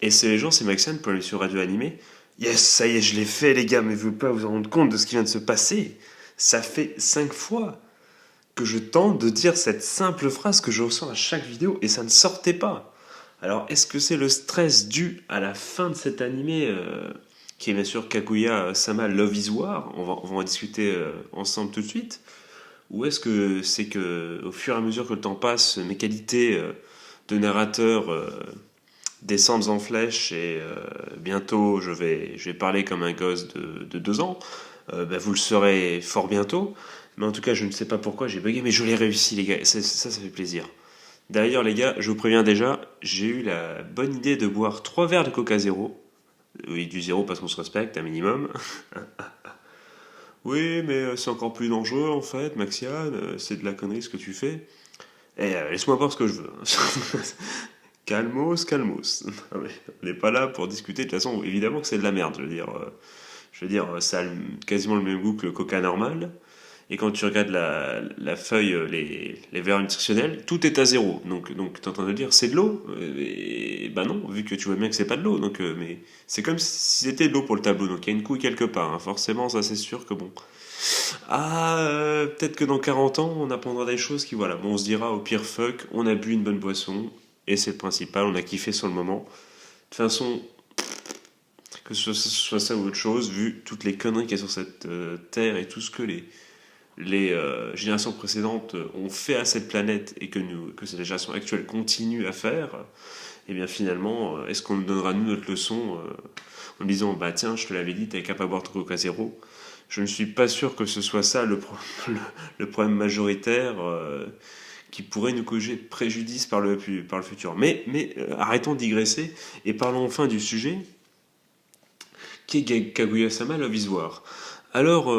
Et c'est les gens, c'est Maxiane pour aller sur Radio Animé. Yes, ça y est, je l'ai fait, les gars, mais vous ne pouvez pas vous rendre compte de ce qui vient de se passer. Ça fait 5 fois que je tente de dire cette simple phrase que je ressens à chaque vidéo et ça ne sortait pas. Alors, est-ce que c'est le stress dû à la fin de cet animé qui est bien sûr Kaguya-sama Love is War, on va en discuter ensemble tout de suite, ou est-ce que c'est que au fur et à mesure que le temps passe, mes qualités de narrateur descendent en flèche et bientôt je vais parler comme un gosse de 2 ans, bah, vous le saurez fort bientôt. Mais en tout cas, je ne sais pas pourquoi j'ai bugué, mais je l'ai réussi, les gars. Ça fait plaisir. D'ailleurs, les gars, je vous préviens déjà, j'ai eu la bonne idée de boire 3 verres de Coca Zéro. Oui, du zéro parce qu'on se respecte, un minimum. Oui, mais c'est encore plus dangereux en fait, Maxiane. C'est de la connerie ce que tu fais. Et laisse-moi voir ce que je veux. Calmos, calmos. Non, mais on n'est pas là pour discuter. De toute façon, évidemment que c'est de la merde. Je veux dire, ça a quasiment le même goût que le Coca normal. Et quand tu regardes la feuille, les valeurs nutritionnelles, tout est à zéro. Donc tu es en train de dire c'est de l'eau. Et ben non, vu que tu vois bien que c'est pas de l'eau. Mais c'est comme si c'était de l'eau pour le tableau. Donc il y a une couille quelque part, hein. Forcément, ça c'est sûr que bon. Ah, peut-être que dans 40 ans, on apprendra des choses qui, voilà, bon, on se dira au pire fuck, on a bu une bonne boisson. Et c'est le principal, on a kiffé sur le moment. De toute façon, que ce soit ça ou autre chose, vu toutes les conneries qu'il y a sur cette terre et tout ce que les générations précédentes ont fait à cette planète et que cette génération actuelle continue à faire, et bien finalement, est-ce qu'on nous donnera nous notre leçon en disant bah tiens, je te l'avais dit, t'es capable de boire ton Coca Zéro. Je ne suis pas sûr que ce soit ça le problème majoritaire qui pourrait nous causer préjudice par le futur. Mais arrêtons de digresser et parlons enfin du sujet qui est Kaguya-sama Love is War. Alors,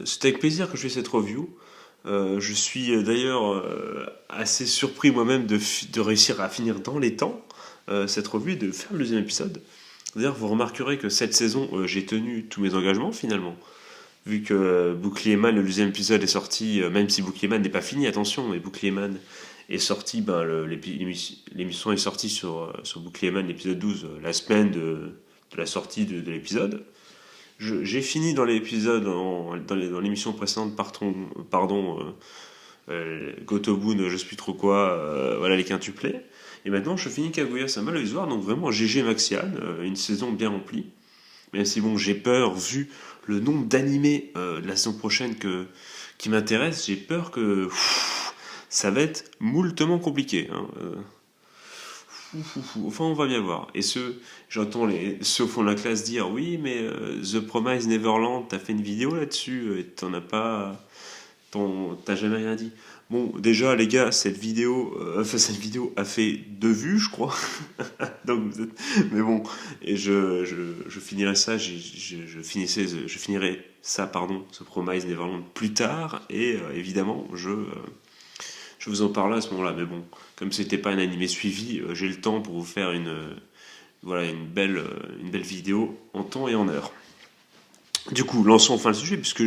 c'est avec plaisir que je fais cette review. Je suis d'ailleurs assez surpris moi-même de réussir à finir dans les temps cette revue et de faire le deuxième épisode. D'ailleurs, vous remarquerez que cette saison, j'ai tenu tous mes engagements finalement. Vu que Bouclier Man, le deuxième épisode est sorti, même si Bouclier Man n'est pas fini, attention, mais Bouclier Man est sorti, ben, l'émission est sortie sur Bouclier Man, l'épisode 12, la semaine de la sortie de l'épisode. J'ai fini dans l'épisode, dans l'émission précédente, Gotobun, je sais plus trop quoi, voilà les quintuplés. Et maintenant, je finis Kaguya-sama le soir, donc vraiment GG Maxiane, une saison bien remplie. Même si bon, j'ai peur, vu le nombre d'animés de la saison prochaine qui m'intéresse, j'ai peur que ça va être moultement compliqué. Hein. Enfin, on va bien voir. Et j'entends ceux au fond de la classe dire oui, mais The Promise Neverland, t'as fait une vidéo là-dessus et t'as jamais rien dit. Bon, déjà, les gars, cette vidéo a fait 2 vues, je crois. Donc, mais bon, et je finirai ça, je finirai ça, pardon, ce Promise Neverland plus tard, et évidemment, je vous en parle à ce moment-là. Mais bon, comme c'était pas un animé suivi, j'ai le temps pour vous faire voilà, une belle vidéo en temps et en heure. Du coup, lançons enfin le sujet, puisque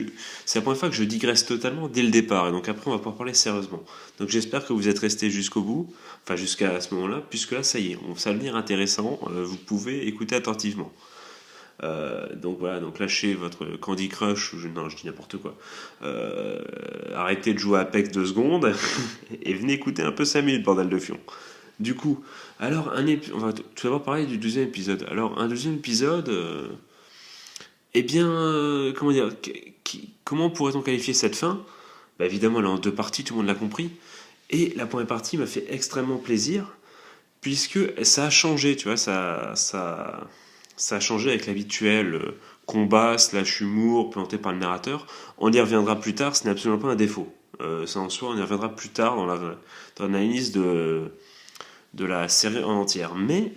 c'est la première fois que je digresse totalement dès le départ, et donc après on va pouvoir parler sérieusement. Donc j'espère que vous êtes restés jusqu'au bout, enfin jusqu'à ce moment-là, puisque là ça y est, ça va devenir intéressant, vous pouvez écouter attentivement. Donc voilà, donc lâchez votre Candy Crush, non je dis n'importe quoi, arrêtez de jouer à Apex 2 secondes, et venez écouter un peu 5 minutes, bordel de fion. Du coup, alors on va tout d'abord parler du deuxième épisode. Alors un deuxième épisode... Eh bien, comment dire, comment pourrait-on qualifier cette fin? Bah évidemment, elle est en 2 parties, tout le monde l'a compris. Et la première partie m'a fait extrêmement plaisir, puisque ça a changé, tu vois, ça a changé avec l'habituel combat slash humour planté par le narrateur. On y reviendra plus tard, ce n'est absolument pas un défaut. Ça en soi, on y reviendra plus tard dans l'analyse de la série en entière. Mais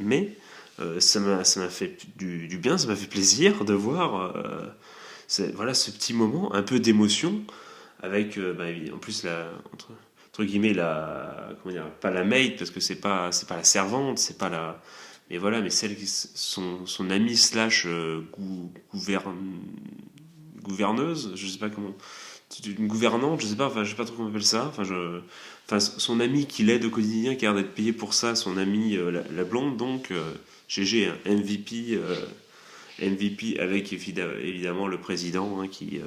ça m'a fait du bien, ça m'a fait plaisir de voir voilà, ce petit moment un peu d'émotion avec en plus entre guillemets comment dire, pas la maid parce que c'est pas la servante, c'est pas la mais voilà, mais celle qui son amie slash gouverneuse, je sais pas comment, une gouvernante, je sais pas, enfin je sais pas trop comment on appelle ça, enfin son amie qui l'aide au quotidien, qui a l'air d'être payée pour ça, son amie la blonde donc GG, hein, MVP, MVP avec évidemment le président, hein, qui,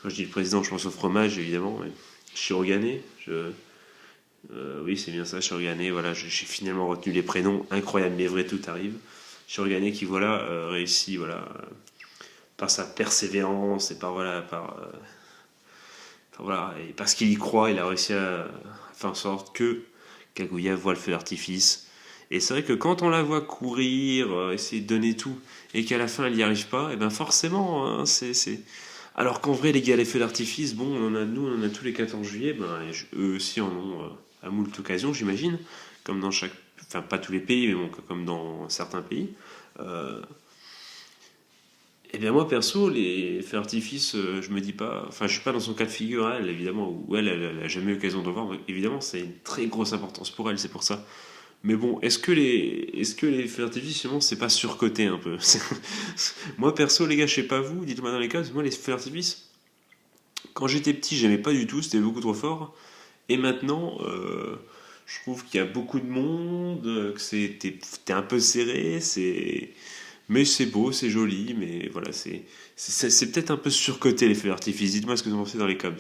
quand je dis le président, je pense au fromage, évidemment, mais Shirogane, oui, c'est bien ça, Shirogane, voilà, j'ai finalement retenu les prénoms, incroyable, mais vrai, tout arrive. Shirogane qui, voilà, réussit, voilà, par sa persévérance et par, voilà, voilà, et parce qu'il y croit, il a réussi à faire en sorte que Kaguya voit le feu d'artifice. Et c'est vrai que quand on la voit courir, essayer de donner tout, et qu'à la fin elle n'y arrive pas, et ben forcément, hein, c'est. Alors qu'en vrai, les gars, les feux d'artifice, bon, nous, on en a tous les 14 juillet, ben, eux aussi en ont à moult occasions, j'imagine, comme dans chaque. Enfin, pas tous les pays, mais bon, comme dans certains pays. Euh, Eh bien moi perso, les feux d'artifice, je me dis pas, enfin je suis pas dans son cas de figure elle évidemment, où elle a jamais eu l'occasion de voir, mais évidemment c'est une très grosse importance pour elle, c'est pour ça. Mais bon, est-ce que les feux d'artifice justement c'est pas surcoté un peu? Moi perso les gars, je sais pas vous, dites-moi dans les cas, moi les feux d'artifice, quand j'étais petit j'aimais pas du tout, c'était beaucoup trop fort, et maintenant je trouve qu'il y a beaucoup de monde, que t'es un peu serré, mais c'est beau, c'est joli, mais voilà, c'est peut-être un peu surcoté les feux d'artifice. Dites-moi ce que vous en pensez dans les Cubs.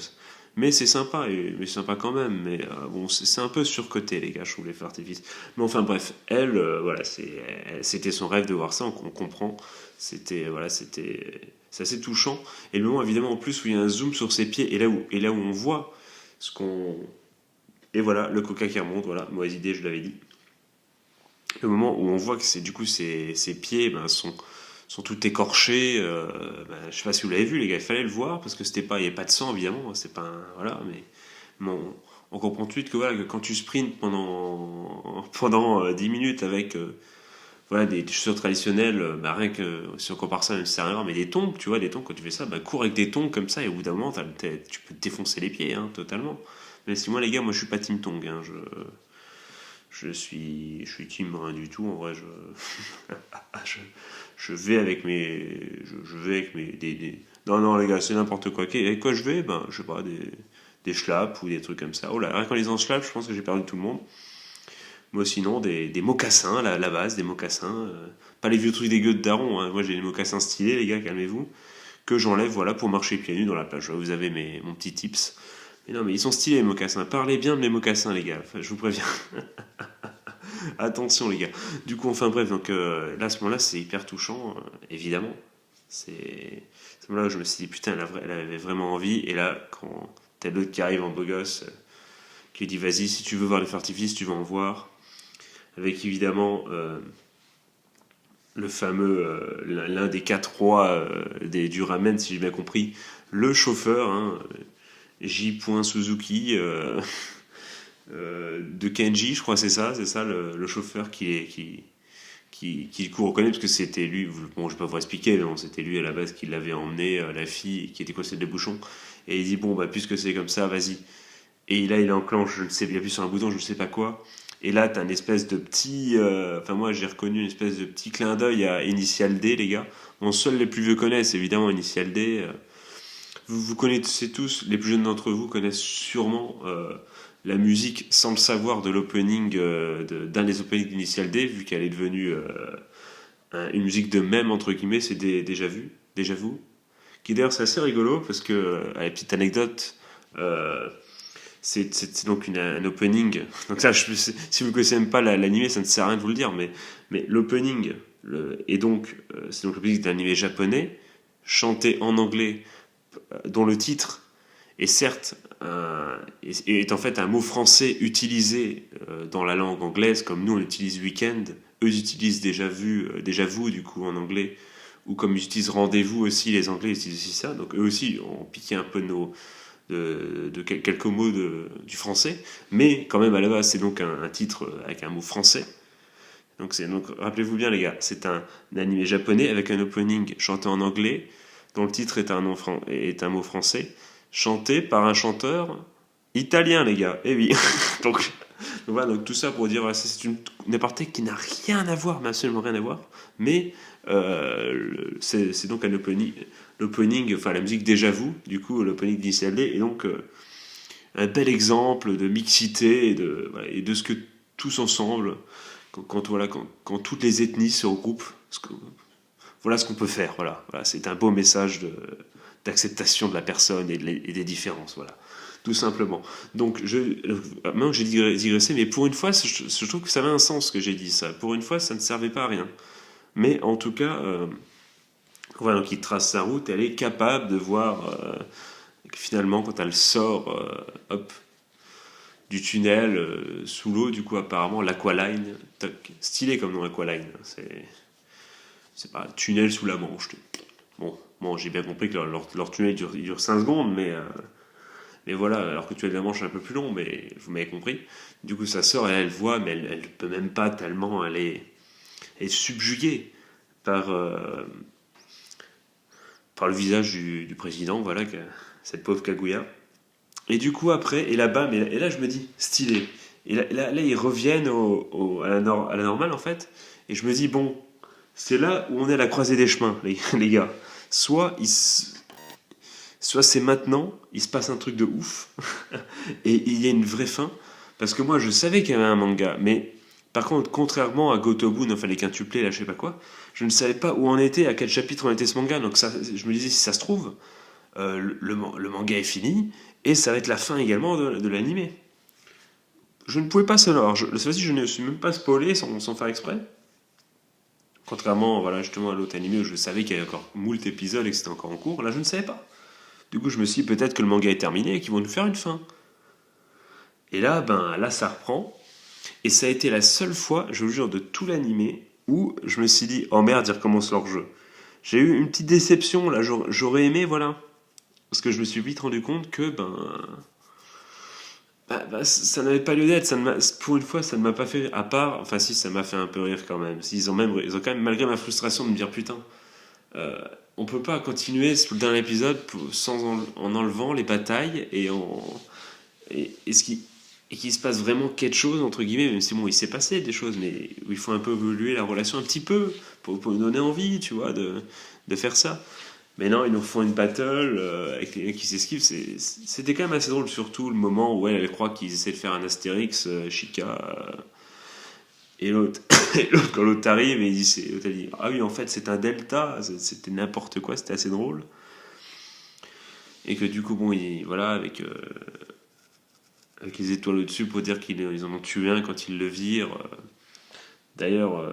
Mais c'est sympa, mais c'est sympa quand même. Mais bon, c'est un peu surcoté, les gars, je trouve, les feux d'artifice. Mais enfin, bref, elle, voilà, c'était son rêve de voir ça, on comprend. Voilà, c'est assez touchant. Et le moment, évidemment, en plus, où il y a un zoom sur ses pieds, et là où on voit ce qu'on. Et voilà, le coca qui remonte, voilà, mauvaise idée, je l'avais dit. Le moment où on voit que du coup ses pieds ben, sont tout écorchés. Ben, je sais pas si vous l'avez vu les gars, il fallait le voir parce que il n'y avait pas de sang évidemment, c'est pas voilà, mais on comprend tout de suite que voilà que quand tu sprints pendant 10 minutes avec voilà des chaussures traditionnelles, ben, rien que si on compare ça, même si c'est rien, mais des tongs, tu vois, des tongs quand tu fais ça, ben, cours avec des tongs comme ça et au bout d'un moment tu peux te défoncer les pieds hein, totalement. Mais si moi les gars, moi je suis pas team tong, hein, je suis team rien du tout. En vrai, je, je vais avec je vais avec non, non, les gars, c'est n'importe quoi. Avec quoi je vais? Ben, je sais pas, des schlaps ou des trucs comme ça. Oh là, rien qu'en lisant schlaps, je pense que j'ai perdu tout le monde. Moi, sinon, des mocassins, la base, des mocassins. Pas les vieux trucs dégueux de daron. Hein. Moi, j'ai des mocassins stylés, les gars, calmez-vous. Que j'enlève, voilà, pour marcher pieds nus dans la plage. Vous avez mon petit tips. Mais non, mais ils sont stylés, les mocassins. Parlez bien de mes mocassins, les gars. Enfin, je vous préviens. Attention les gars. Du coup, enfin bref, donc là, à ce moment-là, c'est hyper touchant, évidemment. C'est à ce moment-là où je me suis dit, putain, elle avait vraiment envie. Et là, quand t'as l'autre qui arrive en beau gosse, qui dit, vas-y, si tu veux voir les feux d'artifice, tu vas en voir. Avec évidemment le fameux, l'un des 4 rois du ramen, si j'ai bien compris, le chauffeur, hein, J. Suzuki. De Kenji, je crois, c'est ça le chauffeur qui court reconnaît parce que c'était lui. Bon, je vais pas vous expliquer, mais bon, c'était lui à la base qui l'avait emmené, la fille qui était coincée des bouchons. Et il dit bon bah puisque c'est comme ça, vas-y. Et là il enclenche, je ne sais, il appuie sur un bouton, je ne sais pas quoi. Et là t'as une espèce de petit, enfin moi j'ai reconnu une espèce de petit clin d'œil à Initial D, les gars. Bon, seuls les plus vieux connaissent évidemment Initial D. Vous connaissez tous, les plus jeunes d'entre vous connaissent sûrement la musique sans le savoir de l'opening d'un des openings d'Initial D, vu qu'elle est devenue une musique de mème entre guillemets, c'est déjà vu, qui d'ailleurs c'est assez rigolo parce que la petite anecdote, c'est donc un opening. Donc ça, si vous ne connaissez même pas l'animé, ça ne sert à rien de vous le dire, mais l'opening est donc c'est donc l'opening d'un animé japonais chanté en anglais, dont le titre est certes est en fait un mot français utilisé dans la langue anglaise, comme nous on utilise week-end, eux ils utilisent déjà vu du coup en anglais, ou comme ils utilisent rendez-vous aussi, les anglais utilisent aussi ça, donc eux aussi ont piqué un peu de quelques mots du français, mais quand même à la base c'est donc un titre avec un mot français. Donc rappelez-vous bien les gars, c'est un animé japonais avec un opening chanté en anglais, dont le titre est un mot français, chanté par un chanteur italien, les gars. Eh oui. donc voilà, donc tout ça pour dire, c'est une aparté qui n'a rien à voir, mais absolument rien à voir. Mais c'est donc un l'opening, enfin la musique Déjà Vu, du coup l'opening d'Initial D, et donc un bel exemple de mixité et de ce que tous ensemble, quand toutes les ethnies se regroupent, voilà ce qu'on peut faire. Voilà, c'est un beau message d'acceptation de la personne et des différences. Voilà, tout simplement. Donc, maintenant que j'ai digressé, mais pour une fois, je trouve que ça avait un sens ce que j'ai dit ça. Pour une fois, ça ne servait pas à rien. Mais en tout cas, voilà, donc il trace sa route, elle est capable de voir que finalement, quand elle sort, hop, du tunnel sous l'eau, du coup, apparemment, l'Aqualine, stylé comme nom Aqualine, c'est pas tunnel sous la Manche. Bon, j'ai bien compris que leur tunnel il dure 5 secondes, mais voilà, alors que le tunnel de la Manche est un peu plus long, mais vous m'avez compris. Du coup, ça sort et elle voit, mais elle peut même pas tellement, elle est subjuguée par le visage du président, voilà, cette pauvre Kaguya. Et du coup, après, et là-bas, et là, je me dis, stylé. Et là ils reviennent à la normale, en fait. Et je me dis, bon, c'est là où on est à la croisée des chemins, les gars. Soit c'est maintenant, il se passe un truc de ouf, et il y a une vraie fin. Parce que moi, je savais qu'il y avait un manga, mais par contre, contrairement à Gotobun, il fallait quintupler, là, je sais pas quoi, je ne savais pas où on était, à quel chapitre on était ce manga. Donc ça, je me disais, si ça se trouve, le manga est fini, et ça va être la fin également de l'animé. Je ne pouvais pas savoir. Cette fois-ci, je ne suis même pas spoilé sans faire exprès. Contrairement, voilà, justement, à l'autre animé où je savais qu'il y avait encore moult épisodes et que c'était encore en cours, là, je ne savais pas. Du coup, je me suis dit peut-être que le manga est terminé et qu'ils vont nous faire une fin. Et là, là, ça reprend. Et ça a été la seule fois, je vous jure, de tout l'animé où je me suis dit, oh merde, ils recommencent leur jeu. J'ai eu une petite déception, là, j'aurais aimé, voilà. Parce que je me suis vite rendu compte que, ça n'avait pas lieu d'être. Pour une fois, ça ne m'a pas fait rire. À part, enfin si, ça m'a fait un peu rire quand même. Ils ont quand même, malgré ma frustration, de me dire putain, on peut pas continuer le dernier épisode en enlevant les batailles et qu'il se passe vraiment quelque chose entre guillemets, même si bon, il s'est passé des choses, mais où il faut un peu évoluer la relation un petit peu pour nous donner envie, tu vois, de faire ça. Mais non, ils nous font une battle avec les mecs qui s'esquivent. C'était quand même assez drôle, surtout le moment où elle croit qu'ils essaient de faire un Astérix, Chica, et l'autre, quand l'autre arrive, et l'autre elle dit ah oui, en fait, c'est un Delta, c'était n'importe quoi, c'était assez drôle. Et que du coup, bon, voilà, avec les étoiles au-dessus pour dire qu'ils en ont tué un quand ils le virent. D'ailleurs,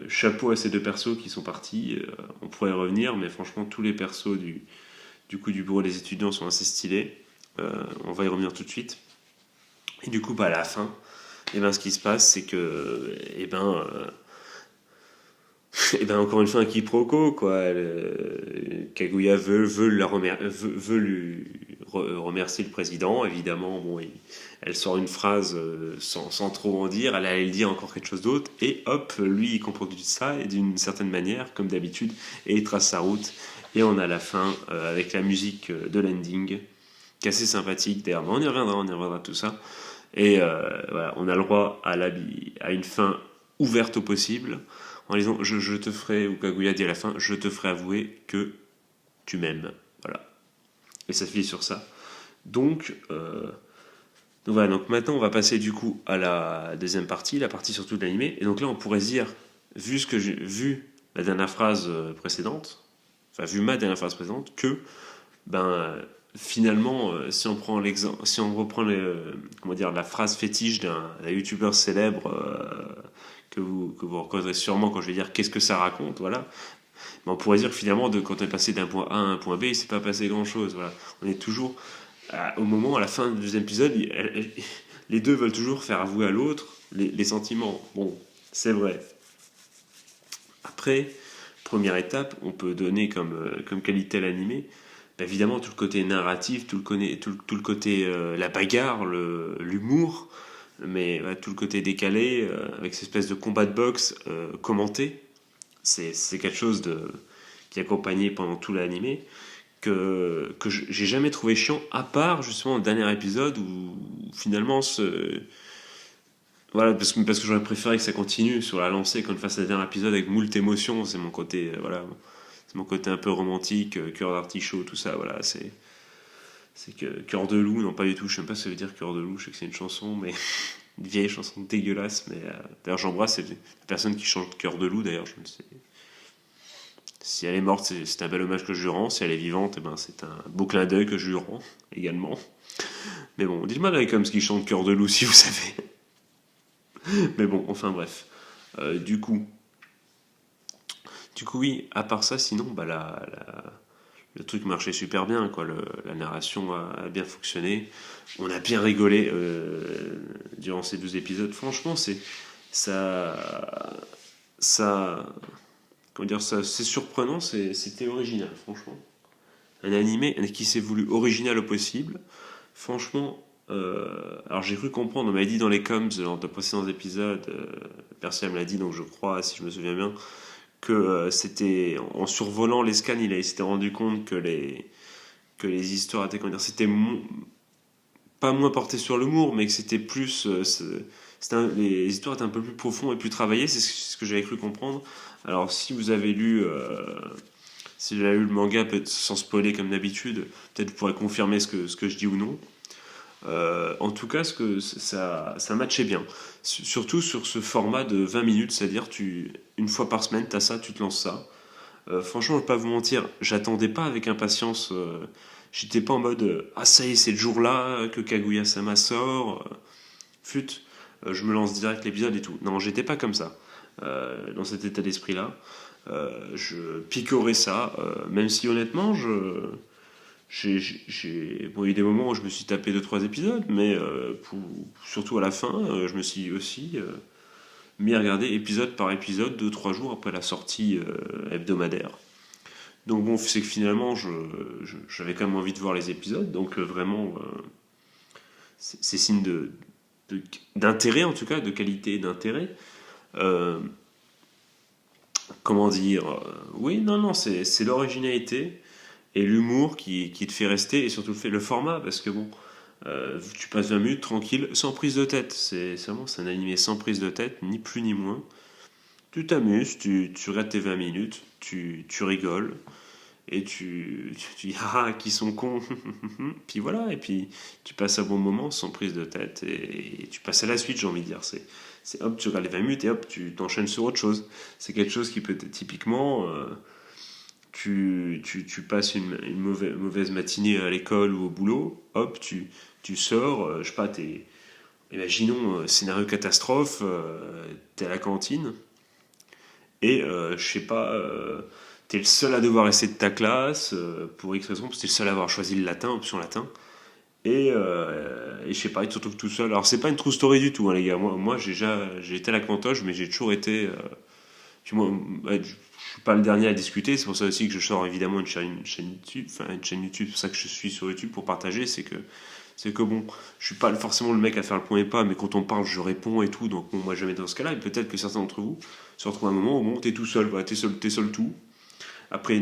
chapeau à ces deux persos qui sont partis. On pourrait y revenir, mais franchement, tous les persos du coup du bureau des étudiants sont assez stylés. On va y revenir tout de suite. Et du coup, à la fin, ce qui se passe, c'est que, encore une fois, un quiproquo, quoi. Kaguya veut lui remercier le président, évidemment. Bon, elle sort une phrase sans trop en dire, elle allait le dire encore quelque chose d'autre, et hop, lui, il comprend tout ça, et d'une certaine manière, comme d'habitude, et il trace sa route. Et on a la fin avec la musique de l'ending, qui est assez sympathique. D'ailleurs, on y reviendra tout ça. Et voilà, on a le droit à une fin ouverte au possible, en disant je te ferai, ou Kaguya dit à la fin, je te ferai avouer que tu m'aimes. Voilà. Et ça finit sur ça. Donc voilà, donc maintenant on va passer du coup à la deuxième partie, la partie surtout de l'animé. Et donc là on pourrait se dire, vu la dernière phrase précédente, enfin vu ma dernière phrase précédente, que finalement, si on reprend la phrase fétiche d'un youtubeur célèbre que vous reconnaîtrez sûrement quand je vais dire qu'est-ce que ça raconte, voilà. Mais on pourrait dire que finalement, quand on est passé d'un point A à un point B, il ne s'est pas passé grand-chose. Voilà. On est toujours au moment, à la fin du deuxième épisode, les deux veulent toujours faire avouer à l'autre les sentiments. Bon, c'est vrai. Après, première étape, on peut donner comme qualité à l'animé, évidemment tout le côté narratif, tout le côté la bagarre, l'humour, mais tout le côté décalé, avec cette espèce de combat de boxe commenté. C'est quelque chose qui est accompagné pendant tout l'animé, que j'ai jamais trouvé chiant, à part justement le dernier épisode où finalement voilà, parce que j'aurais préféré que ça continue sur la lancée qu'on fasse le dernier épisode avec moult émotions. C'est mon côté c'est mon côté un peu romantique, cœur d'artichaut, tout ça. Voilà, c'est que cœur de loup, non pas du tout. Je sais même pas ce que ça veut dire cœur de loup. Je sais que c'est une chanson, mais une vieille chanson dégueulasse, mais d'ailleurs j'embrasse la personne qui chante Cœur de loup, d'ailleurs, je ne sais. Si elle est morte, c'est un bel hommage que je lui rends. Si elle est vivante, eh ben, c'est un beau clin d'œil que je lui rends également. Mais bon, dites-moi comme ce qui chante Cœur de loup si vous savez. Mais bon, enfin bref. Du coup, oui, à part ça, sinon, bah, le truc marchait super bien, quoi. La narration a bien fonctionné. On a bien rigolé durant ces 12 épisodes. Franchement, ça, comment dire ça, c'est surprenant, c'était original, franchement. Un animé qui s'est voulu original au possible. Franchement, alors j'ai cru comprendre, on m'avait dit dans les coms lors de précédents épisodes, Percy me l'a dit, donc je crois, si je me souviens bien, que c'était en survolant les scans, il s'était rendu compte que les histoires étaient, comment dire, c'était pas moins porté sur l'humour, mais que c'était plus, les histoires étaient un peu plus profondes et plus travaillées, c'est ce que j'avais cru comprendre. Alors si vous avez lu si j'avais lu le manga, peut-être sans spoiler comme d'habitude, peut-être vous pourrez confirmer ce que je dis ou non. En tout cas, ça matchait bien. Surtout sur ce format de 20 minutes, c'est-à-dire une fois par semaine, t'as ça, tu te lances ça. Franchement, je ne vais pas vous mentir, j'attendais pas avec impatience. J'étais pas en mode ah ça y est, c'est le jour-là que Kaguya-sama sort. Je me lance direct l'épisode et tout. Non, j'étais pas comme ça. Dans cet état d'esprit-là. Je picorais ça, même si honnêtement, bon, il y a eu des moments où je me suis tapé 2-3 épisodes, mais surtout à la fin, je me suis aussi mis à regarder épisode par épisode, 2-3 jours après la sortie hebdomadaire. Donc bon, c'est que finalement, j'avais quand même envie de voir les épisodes, donc vraiment, c'est signe d'intérêt en tout cas, de qualité et d'intérêt. Comment dire, oui, non, c'est l'originalité et l'humour qui te fait rester, et surtout le format, parce que bon, tu passes 20 minutes tranquille, sans prise de tête. C'est un animé sans prise de tête, ni plus ni moins. Tu t'amuses, tu regardes tes 20 minutes, tu rigoles, et tu dis ah, qui sont cons. Puis voilà, et puis tu passes un bon moment sans prise de tête, et tu passes à la suite, j'ai envie de dire. C'est hop, tu regardes les 20 minutes et hop, tu t'enchaînes sur autre chose. C'est quelque chose qui peut être typiquement. Tu passes une mauvaise matinée à l'école ou au boulot, hop, tu sors, je sais pas, imaginons, scénario catastrophe, t'es à la cantine, et je sais pas, t'es le seul à devoir rester de ta classe, pour X raison, parce que t'es le seul à avoir choisi le latin, option latin, et je sais pas, tu te retrouves tout seul. Alors c'est pas une true story du tout, hein, les gars, moi j'ai été à la cantoche, mais j'ai toujours été... puis moi, je suis pas le dernier à discuter, c'est pour ça aussi que je sors évidemment une chaîne YouTube, c'est pour ça que je suis sur YouTube pour partager, c'est que bon, je suis pas forcément le mec à faire le point et pas, mais quand on parle, je réponds et tout, donc bon, moi jamais dans ce cas-là, et peut-être que certains d'entre vous se retrouvent à un moment où bon, t'es tout seul, voilà, t'es seul tout. Après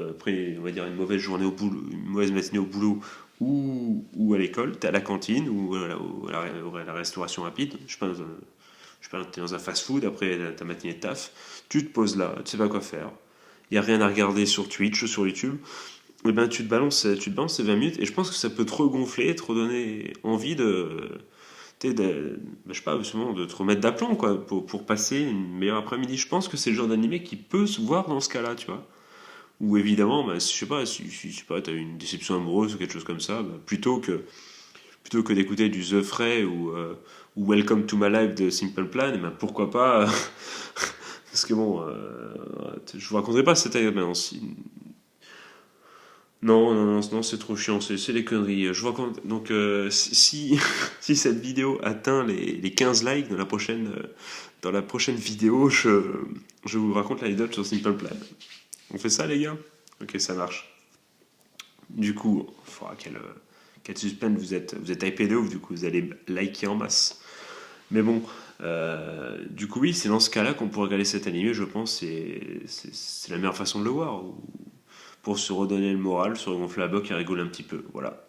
après on va dire une mauvaise journée au boulot, une mauvaise matinée au boulot ou à l'école, t'es à la cantine ou à la restauration rapide, je sais pas, t'es dans un fast-food après ta matinée de taf, tu te poses là, tu sais pas quoi faire, il y a rien à regarder sur Twitch, sur YouTube, et ben tu te balances ces 20 minutes et je pense que ça peut te regonfler, te redonner envie je sais pas, justement, de te remettre d'aplomb quoi, pour passer une meilleure après-midi. Je pense que c'est le genre d'animé qui peut se voir dans ce cas-là, tu vois. Ou évidemment, bah, je sais pas, si je sais pas, t'as eu une déception amoureuse ou quelque chose comme ça, bah, plutôt que d'écouter du The Fray ou Welcome to My Life de Simple Plan, et ben pourquoi pas. Parce que bon, je vous raconterai pas cette anecdote maintenant. Non, c'est trop chiant, c'est des conneries. Je vous raconte. Donc, si cette vidéo atteint les 15 likes dans la prochaine vidéo, je vous raconte l'anecdote sur Simple Plan. On fait ça, les gars? Ok, ça marche. Du coup, quel suspense, vous êtes hypé de ouf, du coup, vous allez liker en masse. Mais bon, du coup, oui, c'est dans ce cas-là qu'on pourrait regarder cet animé, je pense, c'est la meilleure façon de le voir. Pour se redonner le moral, se regonfler la boque et rigoler un petit peu. Voilà.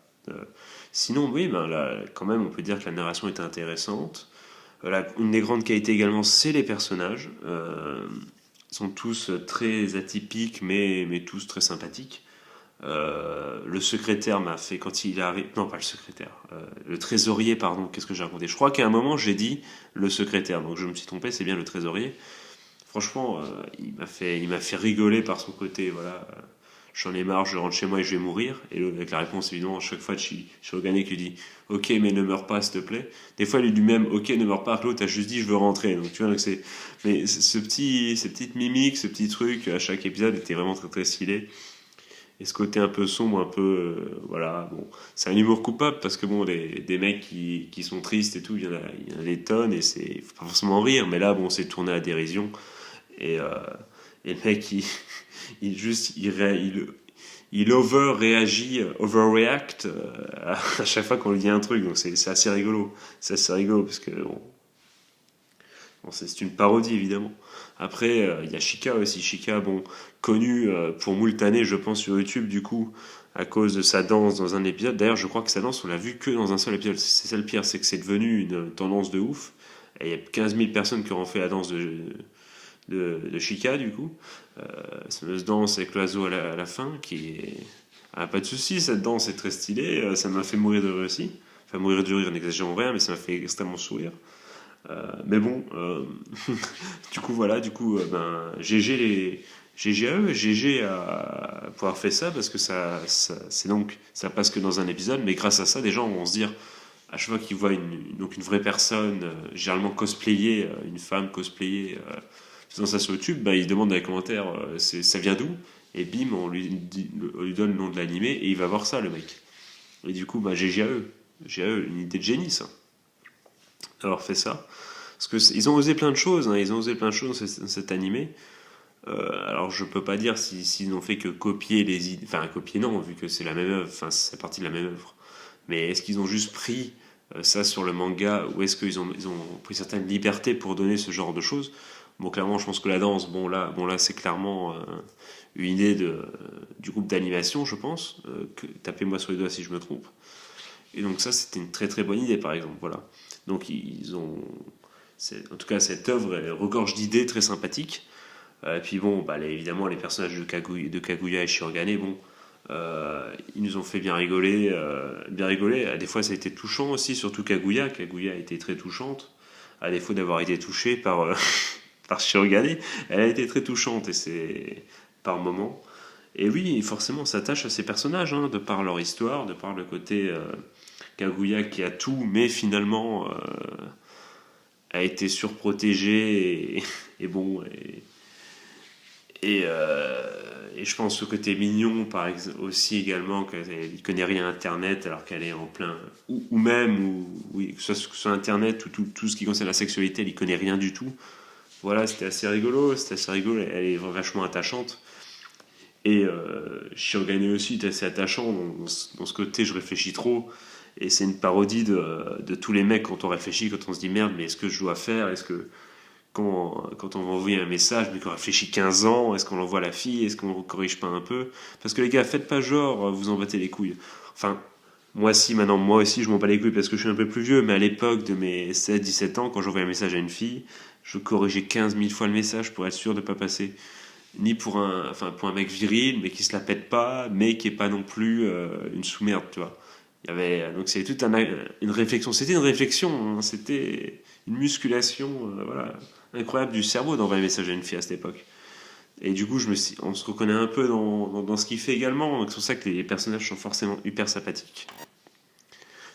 Sinon, oui, ben, là, quand même, on peut dire que la narration était intéressante. Une des grandes qualités également, c'est les personnages. Ils sont tous très atypiques, mais tous très sympathiques. Le secrétaire m'a fait quand il arrive. Non, pas le secrétaire. Le trésorier, pardon. Qu'est-ce que j'ai raconté? Je crois qu'à un moment, j'ai dit le secrétaire. Donc je me suis trompé, c'est bien le trésorier. Franchement, il m'a fait rigoler par son côté. Voilà. J'en ai marre, je rentre chez moi et je vais mourir. Et avec la réponse, évidemment, à chaque fois, Shirogane qui lui dit ok, mais ne meurs pas, s'il te plaît. Des fois, il lui dit même ok, ne meurs pas. L'autre a juste dit je veux rentrer. Donc tu vois, mais ces petites mimiques, ce petit truc à chaque épisode était vraiment très très stylé. Et ce côté un peu sombre, un peu. Voilà, bon. C'est un humour coupable parce que bon, des mecs qui sont tristes et tout, il y en a des tonnes et faut pas forcément rire, mais là, bon, c'est tourné à dérision. Et, euh, et le mec, il juste. Il over-réagit, overreact à chaque fois qu'on lui dit un truc, donc c'est assez rigolo. C'est assez rigolo parce que bon, c'est une parodie évidemment. Après, il y a Chica aussi. Chica, bon, connu pour moult années, je pense, sur YouTube, du coup, à cause de sa danse dans un épisode. D'ailleurs, je crois que sa danse, on l'a vu que dans un seul épisode. C'est ça le pire, c'est que c'est devenu une tendance de ouf. Et il y a 15 000 personnes qui auront fait la danse de Chica, du coup. Cette fameuse danse avec l'oiseau à la fin, qui est. Ah, pas de souci, cette danse est très stylée. Ça m'a fait mourir de rire aussi. Enfin, mourir de rire, n'exagérons rien, mais ça m'a fait extrêmement sourire. Mais bon, du coup voilà, ben GG à eux, GG à pouvoir faire ça parce que c'est donc ça passe que dans un épisode, mais grâce à ça, des gens vont se dire à chaque fois qu'ils voient donc une vraie personne, généralement cosplayée, une femme cosplayée, faisant ça sur YouTube, ben ils demandent dans les commentaires ça vient d'où, et bim on lui donne le nom de l'animé et il va voir ça le mec. Et du coup bah GG à eux, une idée de génie ça. Alors fait ça. Parce que ils ont osé plein de choses, hein, ils ont osé plein de choses dans cet animé. Alors je peux pas dire s'ils n'ont fait que copier les idées, enfin copier non, vu que c'est la même œuvre, enfin c'est partie de la même œuvre. Mais est-ce qu'ils ont juste pris ça sur le manga ou est-ce ils ont pris certaines libertés pour donner ce genre de choses? Bon clairement je pense que la danse, bon là c'est clairement une idée du groupe d'animation je pense. Tapez-moi sur les doigts si je me trompe. Et donc ça c'était une très très bonne idée par exemple, voilà. Donc ils ont en tout cas, cette œuvre regorge d'idées très sympathiques. Et puis bon, bah, évidemment, les personnages de Kaguya et Shirogane, bon, ils nous ont fait bien rigoler. Bien rigoler. Des fois, ça a été touchant aussi, surtout Kaguya. Kaguya a été très touchante. À défaut d'avoir été touchée par Shirogane, elle a été très touchante et c'est par moments. Et oui, forcément, on s'attache à ces personnages, hein, de par leur histoire, de par le côté Kaguya qui a tout, mais finalement a été surprotégé et bon et je pense au côté mignon par exemple aussi également qu'elle connaît rien à internet alors qu'elle est en plein ou même oui que ce soit sur internet ou tout ce qui concerne la sexualité elle y connaît rien du tout, voilà, c'était assez rigolo, elle est vachement attachante et Shirogane aussi est assez attachant dans ce côté je réfléchis trop. Et c'est une parodie de tous les mecs quand on réfléchit, quand on se dit merde, mais est-ce que je dois faire? Est-ce que quand on va envoyer un message, mais qu'on réfléchit 15 ans, est-ce qu'on l'envoie à la fille? Est-ce qu'on ne corrige pas un peu? Parce que les gars, faites pas genre, vous en battez les couilles. Enfin, maintenant, moi aussi, je m'en bats les couilles parce que je suis un peu plus vieux, mais à l'époque de mes 17 ans, quand j'envoyais un message à une fille, je corrigeais 15 000 fois le message pour être sûr de ne pas passer. Ni pour pour un mec viril, mais qui se la pète pas, mais qui est pas non plus une sous-merde, tu vois. Il y avait donc c'est toute une réflexion. C'était une réflexion, hein, c'était une musculation, voilà, incroyable du cerveau d'envoyer un message à une fille à cette époque. Et du coup, on se reconnaît un peu dans ce qu'il fait également. C'est pour ça que les personnages sont forcément hyper sympathiques.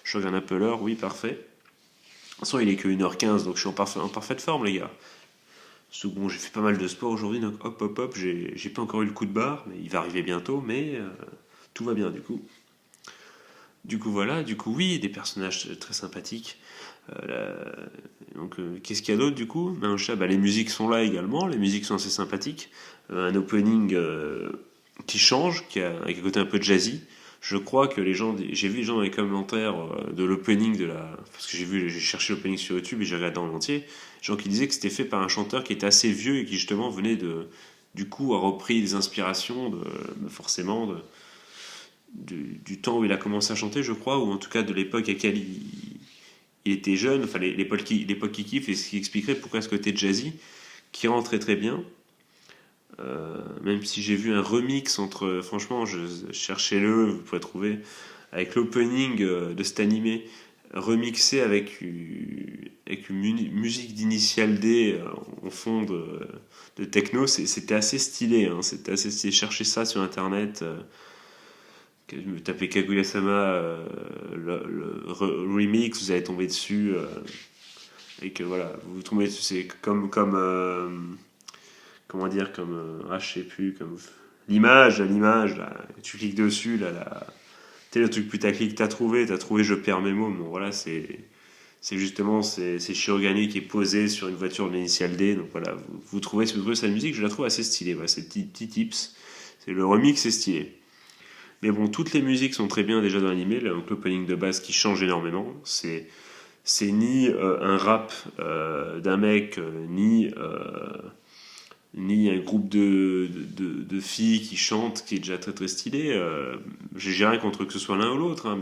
Je regarde un peu l'heure, oui, parfait. De toute façon, il est que 1h15, donc je suis en parfaite forme, les gars. Bon, j'ai fait pas mal de sport aujourd'hui, donc hop, j'ai pas encore eu le coup de barre, mais il va arriver bientôt, mais tout va bien du coup. Du coup, voilà, oui, des personnages très sympathiques. Donc, qu'est-ce qu'il y a d'autre du coup? Les musiques sont là également, les musiques sont assez sympathiques. Un opening qui change, avec un côté un peu jazzy. Je crois que j'ai vu les gens dans les commentaires de l'opening parce que j'ai cherché l'opening sur YouTube et j'ai regardé en entier, gens qui disaient que c'était fait par un chanteur qui était assez vieux et qui justement venait du coup a repris des inspirations forcément du temps où il a commencé à chanter, je crois, ou en tout cas de l'époque à laquelle il était jeune, enfin l'époque qu'il kiffe, et ce qui expliquerait pourquoi ce côté jazzy, qui rend très très bien. Même si j'ai vu un remix entre, franchement, cherchez-le, vous pourrez trouver, avec l'opening de cet animé, remixé avec une musique d'initial D en fond de techno, c'était assez stylé, hein, c'était assez stylé. Cherchez ça sur internet, tapez Kaguya-sama remix, vous allez tomber dessus, et que voilà, vous tombez dessus, c'est comme comment dire, je sais plus, comme l'image, là, tu cliques dessus, là, t'es le truc putaclic, t'as trouvé, je perds mes mots, bon voilà, c'est justement, c'est Shirogane qui est posé sur une voiture de l'initial D, donc voilà, vous trouvez sa musique, je la trouve assez stylée, voilà, c'est petits tips, le remix c'est stylé. Mais bon, toutes les musiques sont très bien déjà dans l'animé, donc l'opening de base qui change énormément, c'est ni un rap d'un mec, ni un groupe de filles qui chantent, qui est déjà très très stylé. J'ai rien contre que ce soit l'un ou l'autre, hein,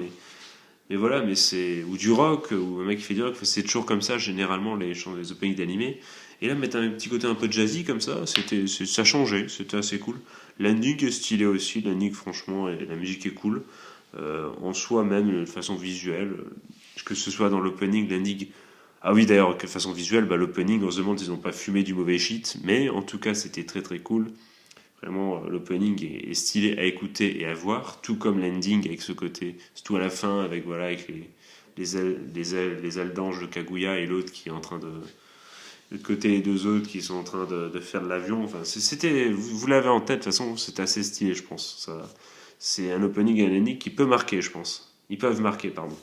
mais voilà, ou du rock, ou un mec qui fait du rock, c'est toujours comme ça, généralement, les openings d'animé. Et là, mettre un petit côté un peu jazzy comme ça, ça changeait, c'était assez cool. L'ending est stylé aussi, l'ending, franchement, et la musique est cool. En soi, même de façon visuelle, que ce soit dans l'opening, l'ending. Ah oui, d'ailleurs, de façon visuelle, l'opening, on se demande s'ils n'ont pas fumé du mauvais shit, mais en tout cas, c'était très très cool. Vraiment, l'opening est stylé à écouter et à voir, tout comme l'ending avec ce côté, surtout à la fin, avec les ailes d'ange de Kaguya et l'autre qui est en train de l'autre côté, les deux autres qui sont en train de faire de l'avion. Enfin, vous l'avez en tête, de toute façon, c'est assez stylé, je pense. C'est un opening et un ending qui peut marquer, je pense. Ils peuvent marquer, pardon.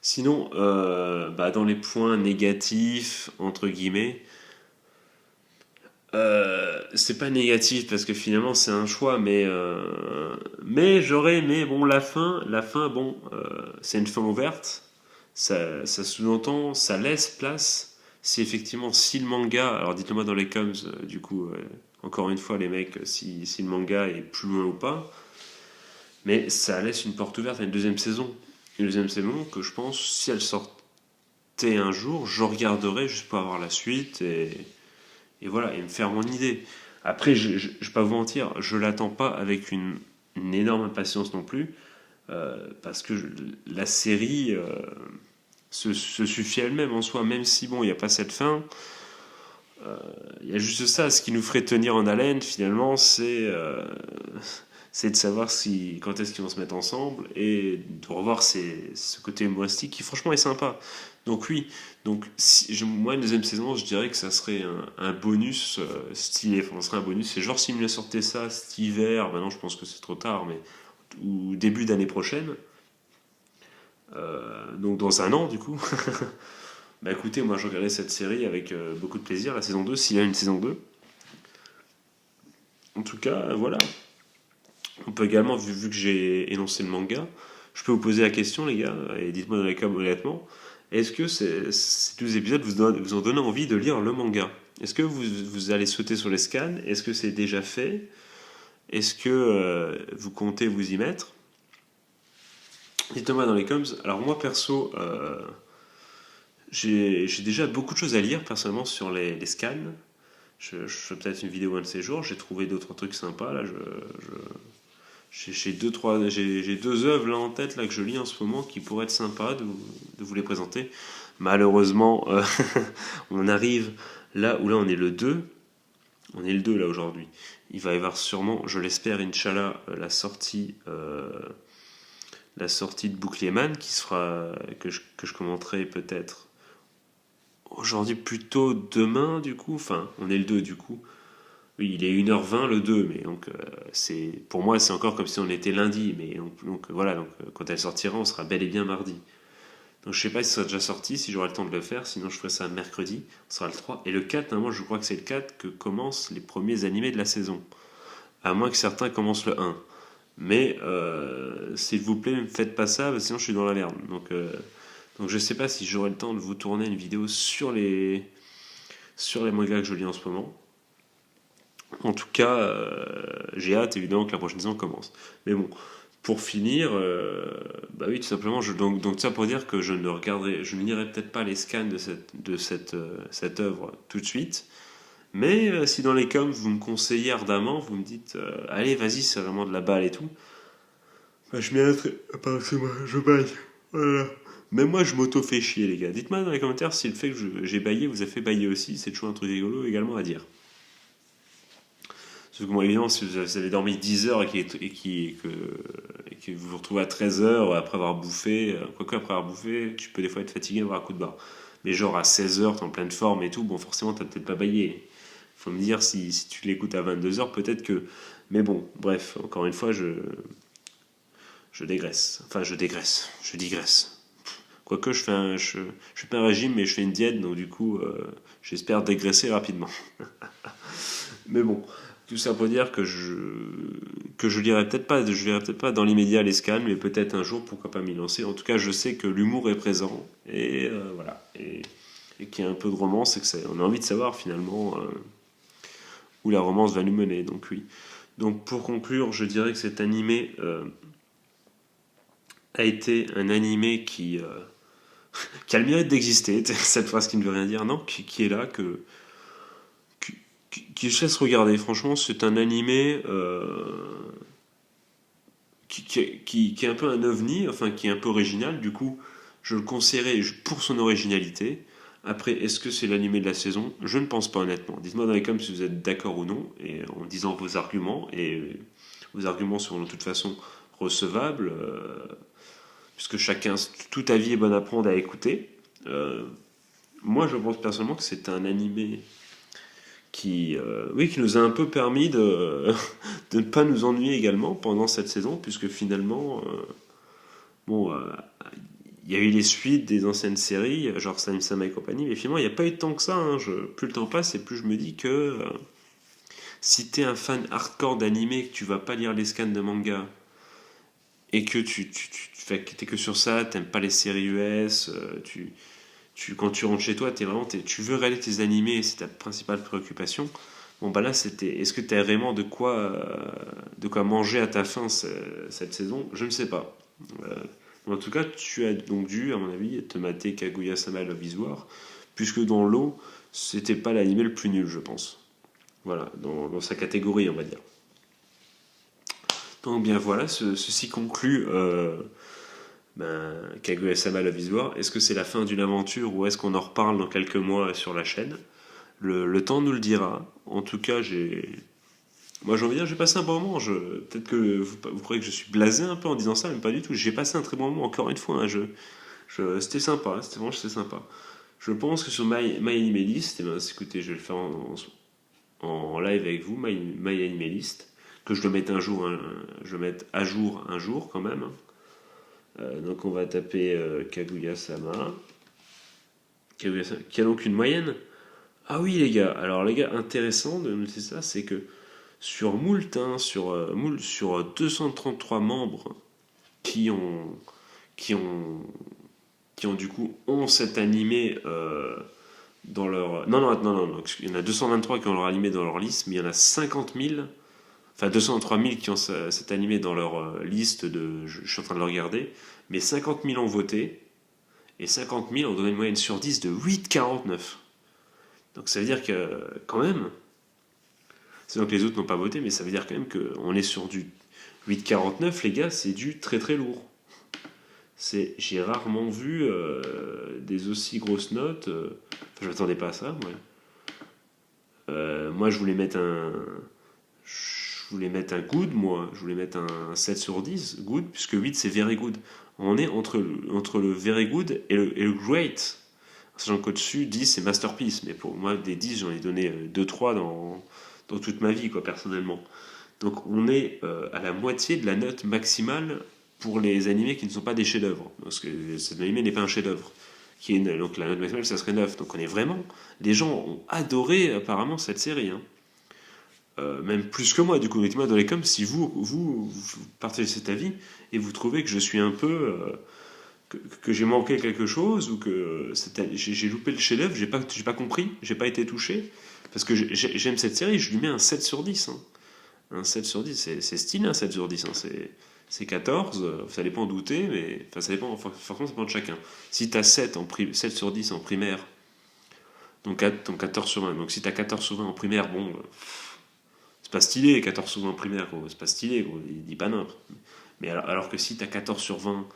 Sinon, dans les points négatifs, entre guillemets, c'est pas négatif parce que finalement c'est un choix, mais j'aurais aimé, bon, la fin, bon, c'est une fin ouverte, ça sous-entend, ça laisse place, si le manga, alors dites-le moi dans les coms, du coup, encore une fois les mecs, si le manga est plus loin ou pas, mais ça laisse une porte ouverte à une deuxième saison. Une deuxième saison que je pense, si elle sortait un jour, je regarderais juste pour avoir la suite et voilà, et me faire mon idée. Après, je vais pas vous mentir, je l'attends pas avec une énorme impatience non plus, parce que la série se suffit elle-même en soi, même si bon, il n'y a pas cette fin. Il y a juste ça, ce qui nous ferait tenir en haleine finalement, c'est de savoir quand est-ce qu'ils vont se mettre ensemble et de revoir ce côté humoristique qui franchement est sympa. Donc oui, moi une deuxième saison, je dirais que ça serait un bonus stylé. Enfin, ça serait un bonus. C'est genre s'ils me sortaient ça cet hiver, maintenant je pense que c'est trop tard, mais ou début d'année prochaine, donc dans un an du coup. Bah écoutez, moi je regarderai cette série avec beaucoup de plaisir, la saison 2, s'il y a une saison 2. En tout cas, voilà. On peut également, vu que j'ai énoncé le manga, je peux vous poser la question, les gars, et dites-moi dans les cas honnêtement, est-ce que ces 12 épisodes vous ont donné envie de lire le manga? Est-ce que vous allez sauter sur les scans? Est-ce que c'est déjà fait? Est-ce que vous comptez vous y mettre? Dites-moi dans les coms. Alors moi perso, j'ai déjà beaucoup de choses à lire personnellement sur les scans. Je ferai peut-être une vidéo un de ces jours. J'ai trouvé d'autres trucs sympas. Là, j'ai deux œuvres là en tête là que je lis en ce moment qui pourraient être sympas de vous les présenter. Malheureusement, on arrive là où là on est le 2. On est le 2 là aujourd'hui. Il va y avoir sûrement, je l'espère, Inch'Allah, la sortie de Bouclierman qui sera que je commenterai peut-être aujourd'hui, plutôt demain du coup. Enfin, on est le 2 du coup. Oui, il est 1h20 le 2, mais donc pour moi c'est encore comme si on était lundi, mais voilà, quand elle sortira, on sera bel et bien mardi. Donc je sais pas si ça sera déjà sorti, si j'aurai le temps de le faire, sinon je ferai ça mercredi, ce sera le 3. Et le 4, moi je crois que c'est le 4 que commencent les premiers animés de la saison. À moins que certains commencent le 1. Mais s'il vous plaît, ne me faites pas ça, sinon je suis dans la merde. Donc je sais pas si j'aurai le temps de vous tourner une vidéo sur les mangas que je lis en ce moment. En tout cas, j'ai hâte évidemment que la prochaine saison commence. Mais bon, pour finir, bah oui, tout simplement, donc ça pour dire que je ne lirai peut-être pas les scans de cette œuvre tout de suite, Mais si dans les coms, vous me conseillez ardemment, vous me dites, allez, vas-y, c'est vraiment de la balle et tout, bah, je m'y arrêterai. Pas c'est moi, je baille. Voilà. Même moi, je m'auto fais chier, les gars. Dites-moi dans les commentaires si le fait que j'ai baillé vous a fait bailler aussi. C'est toujours un truc rigolo également à dire. Sauf que, bon, évidemment, si vous avez dormi 10 heures et que vous vous retrouvez à 13 heures après avoir bouffé, quoique après avoir bouffé, tu peux des fois être fatigué, avoir un coup de barre. Mais genre à 16 heures, t'es en pleine forme et tout, bon, forcément, t'as peut-être pas baillé. Faut me dire si tu l'écoutes à 22 heures, peut-être que. Mais bon, bref, encore une fois, je dégraisse. Enfin, je dégraisse. Je digresse. Quoique, je fais pas un régime, mais je fais une diète, donc du coup, j'espère dégraisser rapidement. Mais bon, tout ça pour dire que je lirai peut-être pas dans l'immédiat les scans, mais peut-être un jour, pourquoi pas m'y lancer. En tout cas, je sais que l'humour est présent, et voilà. Et qu'il y a un peu de romance, et on a envie de savoir finalement où la romance va nous mener, donc oui. Donc pour conclure, je dirais que cet animé a été un animé qui a le mérite d'exister, cette phrase qui ne veut rien dire, non, qui est là, qui je laisse regarder. Franchement, c'est un animé qui est un peu un ovni, enfin qui est un peu original. Du coup, je le conseillerais pour son originalité. Après, est-ce que c'est l'animé de la saison? Je ne pense pas honnêtement. Dites-moi dans les commentaires si vous êtes d'accord ou non, et en disant vos arguments. Et vos arguments seront de toute façon recevables, puisque tout avis est bon à prendre à écouter. Euh, Moi, je pense personnellement que c'est un animé qui nous a un peu permis de ne pas nous ennuyer également pendant cette saison, puisque finalement, bon, il y a eu les suites des anciennes séries, genre Slime Sama et compagnie, mais finalement, il n'y a pas eu tant que ça. Hein. Plus le temps passe, et plus je me dis que si t'es un fan hardcore d'animé, que tu vas pas lire les scans de manga, et que t'es que sur ça, t'aimes pas les séries US, quand tu rentres chez toi, tu veux regarder tes animés et c'est ta principale préoccupation. Bon, bah là, est-ce que tu as vraiment de quoi manger à ta faim cette saison? Je ne sais pas. En tout cas, tu as donc dû, à mon avis, te mater Kaguya-sama Love is War, puisque dans l'eau, c'était pas l'animé le plus nul, je pense. Voilà, dans sa catégorie, on va dire. Donc bien voilà, ceci conclut Kaguya-sama Love is War. Est-ce que c'est la fin d'une aventure ou est-ce qu'on en reparle dans quelques mois sur la chaîne? Le temps nous le dira. En tout cas, moi j'ai envie de dire, j'ai passé un bon moment. Peut-être que vous croyez que je suis blasé un peu en disant ça, mais pas du tout. J'ai passé un très bon moment, encore une fois. Hein. C'était sympa, c'était sympa. Je pense que sur My Anime List, eh ben, écoutez, je vais le faire en live avec vous, My Anime List, que je le mette je le mette à jour un jour quand même. Donc on va taper Kaguya-sama, qui a donc une moyenne. Ah oui les gars, alors les gars, intéressant de noter ça, c'est que sur Moult, hein, sur 233 membres qui ont, qui ont, qui ont du coup ont cet animé dans leur... Non, il y en a 223 qui ont leur animé dans leur liste, mais il y en a 50 000, enfin 203 000 qui ont cet animé dans leur liste je suis en train de le regarder, mais 50 000 ont voté, et 50 000 ont donné une moyenne sur 10 de 8,49. Donc ça veut dire que, quand même, c'est donc les autres n'ont pas voté, mais ça veut dire quand même qu'on est sur du 8,49, les gars, c'est du très très lourd. J'ai rarement vu des aussi grosses notes. Enfin, je m'attendais pas à ça, moi. Moi, je voulais mettre un good, moi. Je voulais mettre un 7 sur 10, good, puisque 8, c'est very good. On est entre le very good et le great. Sachant qu'au-dessus, 10, c'est masterpiece. Mais pour moi, des 10, j'en ai donné 2-3 dans toute ma vie, quoi, personnellement. Donc, on est à la moitié de la note maximale pour les animés qui ne sont pas des chefs-d'œuvre. Parce que cet animé n'est pas un chef-d'œuvre. Donc, la note maximale, ça serait 9. Donc, on est vraiment... Les gens ont adoré, apparemment, cette série. Hein. Même plus que moi, du coup. Mettez-moi dans les coms si vous partagez cet avis et vous trouvez que je suis un peu... que j'ai manqué quelque chose ou que j'ai loupé le chef-d'œuvre, j'ai pas compris, j'ai pas été touché. Parce que j'aime cette série, je lui mets un 7 sur 10. Hein. Un 7 sur 10, c'est stylé un 7 sur 10. Hein. C'est 14, ça dépend d'où t'es, mais ça dépend, forcément ça dépend de chacun. Si t'as 7 sur 10 en primaire, ton 14 sur 20. Donc si t'as 14 sur 20 en primaire, bon, c'est pas stylé, 14 sur 20 en primaire, gros, c'est pas stylé, gros, il dit pas n'importe. Mais alors que si t'as 14 sur 20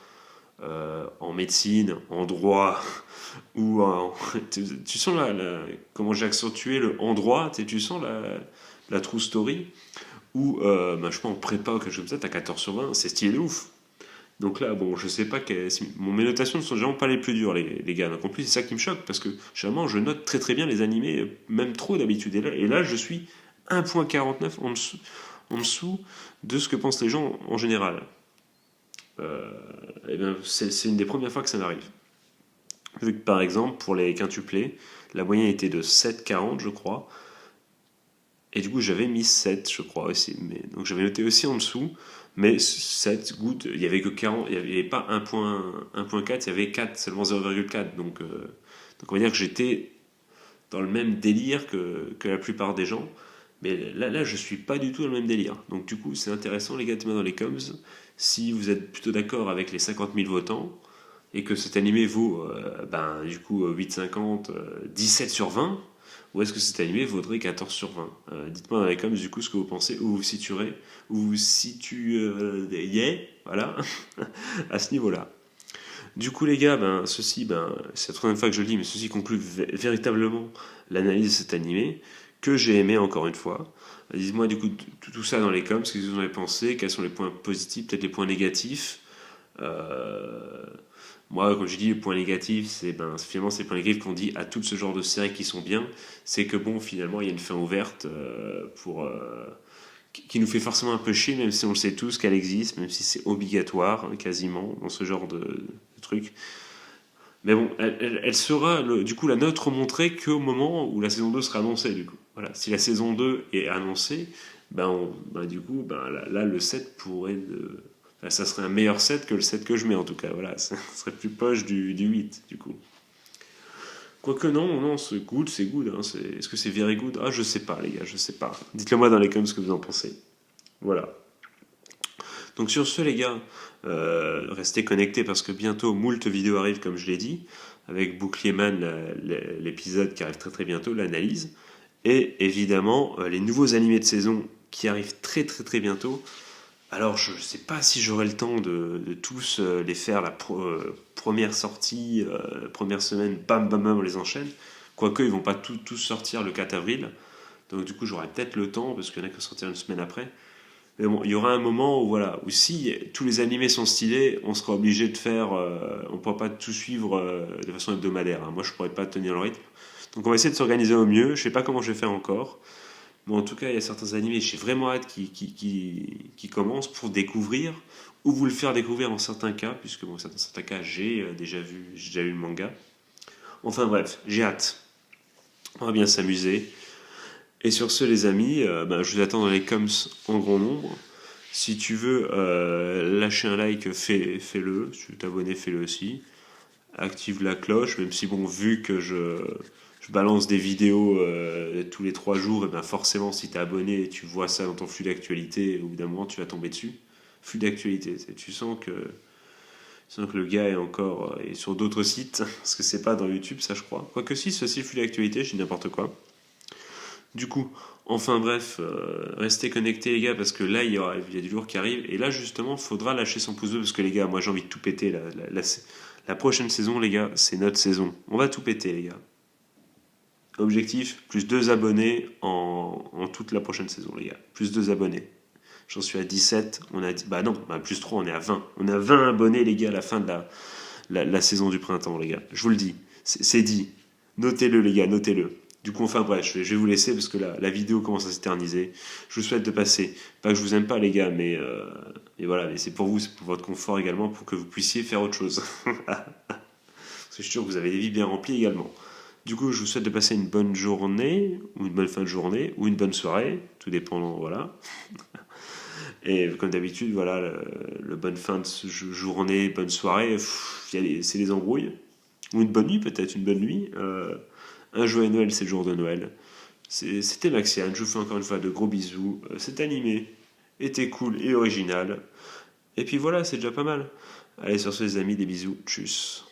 en médecine, en droit, ou en... tu sens comment j'ai accentué le en droit, tu sens la true story, ou bah, je sais pas, en prépa ou quelque chose comme ça, t'as 14 sur 20, c'est stylé de ouf. Donc là, bon, je sais pas, mes notations ne sont vraiment pas les plus dures, les gars. Donc en plus, c'est ça qui me choque, parce que généralement, je note très très bien les animés, même trop d'habitude. Et là, je suis 1,49 en dessous de ce que pensent les gens en général. Et bien, c'est une des premières fois que ça m'arrive. Vu que par exemple, pour les quintuplés, la moyenne était de 7,40, je crois. Et du coup, j'avais mis 7, je crois aussi. Donc j'avais noté aussi en dessous. Mais 7, good, il n'y avait que 40, il n'y avait pas 1.4, il y avait 4, seulement 0,4. Donc on va dire que j'étais dans le même délire que la plupart des gens. Mais là, je suis pas du tout dans le même délire. Donc du coup, c'est intéressant, les gars, dans les coms. Si vous êtes plutôt d'accord avec les 50 000 votants, et que cet animé vaut du coup 8,50, 17 sur 20, ou est-ce que cet animé vaudrait 14 sur 20 Dites-moi dans les commentaires du coup ce que vous pensez, où vous situerez, où vous situeriez, voilà, à ce niveau-là. Du coup les gars, c'est la troisième fois que je le dis, mais ceci conclut véritablement l'analyse de cet animé, que j'ai aimé encore une fois. Dites-moi du coup tout ça dans les commentaires, ce que vous en avez pensé, quels sont les points positifs, peut-être les points négatifs. Moi, comme je dis, le point négatif, finalement, c'est le point négatif qu'on dit à tout ce genre de séries qui sont bien, c'est que bon, finalement, il y a une fin ouverte qui nous fait forcément un peu chier, même si on le sait tous qu'elle existe, même si c'est obligatoire, hein, quasiment, dans ce genre de truc. Mais bon, elle sera, du coup, la note remonterait qu'au moment où la saison 2 sera annoncée, du coup. Voilà. Si la saison 2 est annoncée, du coup, là, le 7 pourrait... ça serait un meilleur 7 que le 7 que je mets, en tout cas. Voilà, ça serait plus poche du 8, du coup. Quoique non, c'est good, c'est good. Hein, est-ce que c'est very good? Ah, je sais pas, les gars, je sais pas. Dites-le moi dans les comments ce que vous en pensez. Voilà. Donc sur ce, les gars, restez connectés parce que bientôt, moult vidéos arrivent, comme je l'ai dit, avec Bouclierman, l'épisode qui arrive très très bientôt, l'analyse, et évidemment, les nouveaux animés de saison qui arrivent très très très bientôt. Alors, je ne sais pas si j'aurai le temps de tous les faire la première sortie, première semaine, bam bam bam, on les enchaîne. Quoique, ils vont pas tous sortir le 4 avril. Donc, du coup, j'aurai peut-être le temps, parce qu'il y en a qui vont sortir une semaine après. Mais bon, il y aura un moment où, voilà, où si tous les animés sont stylés, on sera obligé de faire. On ne pourra pas tout suivre de façon hebdomadaire. Hein. Moi, je ne pourrais pas tenir le rythme. Donc, on va essayer de s'organiser au mieux. Je ne sais pas comment je vais faire encore. Mais en tout cas, il y a certains animés, j'ai vraiment hâte qui commencent pour découvrir, ou vous le faire découvrir dans certains cas, puisque dans certains cas, j'ai déjà vu le manga. Enfin bref, j'ai hâte. On va bien s'amuser. Et sur ce, les amis, je vous attends dans les coms en grand nombre. Si tu veux lâcher un like, fais-le. Si tu veux t'abonner, fais-le aussi. Active la cloche, même si, bon, vu que je balance des vidéos tous les 3 jours, et bien forcément, si tu es abonné et tu vois ça dans ton flux d'actualité, au bout d'un moment, tu vas tomber dessus. Flux d'actualité, tu sens que le gars est encore est sur d'autres sites, parce que c'est pas dans YouTube, ça je crois. Quoique si, c'est aussi le flux d'actualité, je dis n'importe quoi. Du coup, enfin bref, restez connectés les gars, parce que là, il y a du lourd qui arrive, et là justement, faudra lâcher son pouce bleu, parce que les gars, moi j'ai envie de tout péter. La prochaine saison, les gars, c'est notre saison. On va tout péter, les gars. Objectif, plus 2 abonnés en toute la prochaine saison, les gars. Plus 2 abonnés. J'en suis à 17. On a dit, plus 3, on est à 20. On a 20 abonnés, les gars, à la fin de la saison du printemps, les gars. Je vous le dis. C'est dit. Notez-le, les gars, notez-le. Du coup, enfin bref, je vais vous laisser parce que la vidéo commence à s'éterniser. Je vous souhaite de passer. Pas que je vous aime pas, les gars, mais voilà. Mais c'est pour vous, c'est pour votre confort également, pour que vous puissiez faire autre chose. Parce que je suis sûr que vous avez des vies bien remplies également. Du coup, je vous souhaite de passer une bonne journée, ou une bonne fin de journée, ou une bonne soirée, tout dépend, voilà. Et comme d'habitude, voilà, le bonne fin de journée, bonne soirée, c'est les embrouilles. Ou une bonne nuit, peut-être, une bonne nuit. Un joyeux Noël, c'est le jour de Noël. C'était Maxiane, je vous fais encore une fois de gros bisous. Cet animé était cool et original. Et puis voilà, c'est déjà pas mal. Allez, sur ce, les amis, des bisous, tchuss.